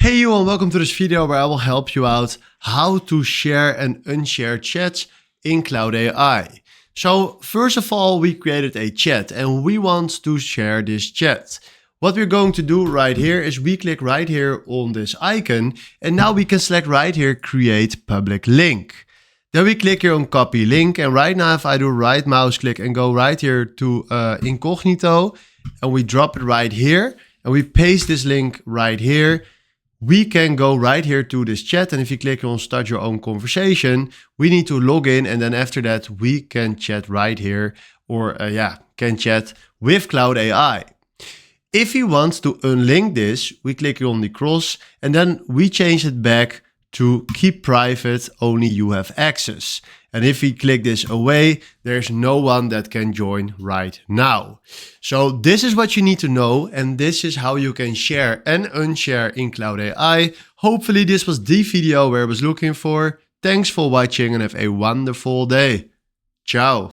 Hey you and welcome to this video where I will help you out how to share and unshare chats in Claude AI. So first of all, we created a chat and we want to share this chat. What we're going to do right here is we click right here on this icon and now we can select right here, create public link. Then we click here on copy link, and right now if I do right mouse click and go right here to incognito and we drop it right here and we paste this link right here, we can go right here to this chat, and if you click on start your own conversation, we need to log in, and then after that we can chat right here, or can chat with Claude AI. If we want to unlink this, we click on the cross and then we change it back to keep private, only you have access. And if we click this away, there's no one that can join right now. So this is what you need to know, and this is how you can share and unshare in Claude AI. Hopefully this was the video where I was looking for. Thanks for watching and have a wonderful day. Ciao.